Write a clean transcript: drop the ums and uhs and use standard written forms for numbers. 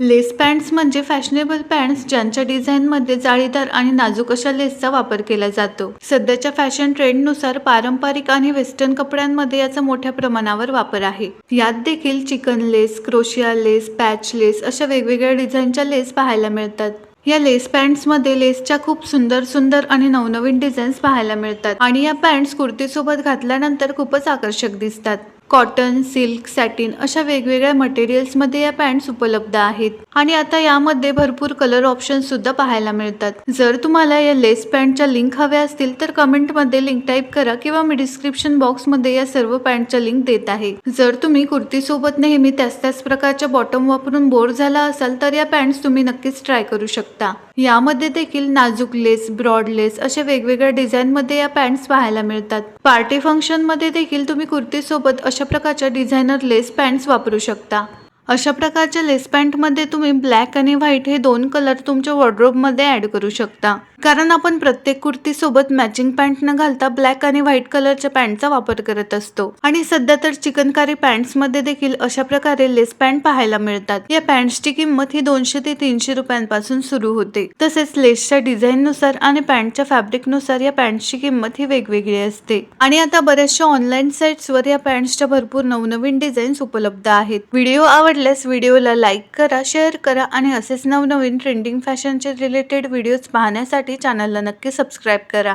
लेस pants म्हणजे fashionable pants ज्यांच्या डिझाईनमध्ये जाळीदार आणि नाजूक अशा लेसचा वापर केला जातो. सध्याच्या फॅशन ट्रेंडनुसार पारंपरिक आणि वेस्टर्न कपड्यांमध्ये याचा मोठ्या प्रमाणावर वापर आहे. यात देखील चिकन लेस, क्रोशिया लेस, पॅच लेस अशा वेगवेगळ्या डिझाईनच्या लेस पाहायला मिळतात. या लेस पॅन्ट्समध्ये लेसच्या खूप सुंदर आणि नवनवीन डिझाईन्स पाहायला मिळतात आणि या पॅन्ट्स कुर्तीसोबत घातल्यानंतर खूपच आकर्षक दिसतात. कॉटन, सिल्क, सॅटिन अशा वेगवेगळ्या मटेरियल्समध्ये या पॅन्ट्स उपलब्ध आहेत आणि आता यामध्ये भरपूर कलर ऑप्शन सुद्धा पाहायला मिळतात. जर तुम्हाला या लेस पॅन्टच्या लिंक हव्या असतील तर कमेंटमध्ये लिंक टाईप करा किंवा मी डिस्क्रिप्शन बॉक्समध्ये या सर्व पॅन्टच्या लिंक देत आहे. जर तुम्ही कुर्तीसोबत नेहमी त्याच प्रकारच्या बॉटम वापरून बोर झाला असाल तर या पॅन्ट्स तुम्ही नक्कीच ट्राय करू शकता. यामध्ये देखील नाजूक लेस, ब्रॉड लेस अशा वेगवेगळ्या डिझाईनमध्ये या पॅन्ट्स पाहायला मिळतात. पार्टी फंक्शनमध्ये देखील तुम्ही कुर्तीसोबत अशा प्रकारच्या डिझायनर लेस पॅन्ट्स वापरू शकता. अशा प्रकारच्या लेस पॅन्टमध्ये तुम्ही ब्लॅक आणि व्हाईट हे दोन कलर तुमच्या वॉर्डरोबमध्ये ॲड करू शकता. कारण आपण प्रत्येक कुर्तीसोबत मॅचिंग पॅन्ट न घालता ब्लॅक आणि व्हाईट कलरच्या पॅन्टचा वापर करत असतो आणि सध्या तर चिकनकारी पॅन्ट्समध्ये देखील अशा प्रकारे लेस पॅन्ट पाहायला मिळतात. या पॅन्ट्सची किंमत ही 200 ते 300 रुपयांपासून सुरू होते. तसेच लेसच्या डिझाईननुसार आणि पॅन्टच्या फॅब्रिकनुसार या पॅन्ट्सची किंमत ही वेगवेगळी असते आणि आता बऱ्याचशा ऑनलाईन साईट्सवर या पॅन्ट्सच्या भरपूर नवनवीन डिझाईन्स उपलब्ध आहेत. व्हिडिओ आवडल्यास व्हिडिओला लाईक करा, शेअर करा आणि असेच नवनवीन ट्रेंडिंग फॅशनचे रिलेटेड व्हिडिओज पाहण्यासाठी चॅनलला नक्की सबस्क्राईब करा.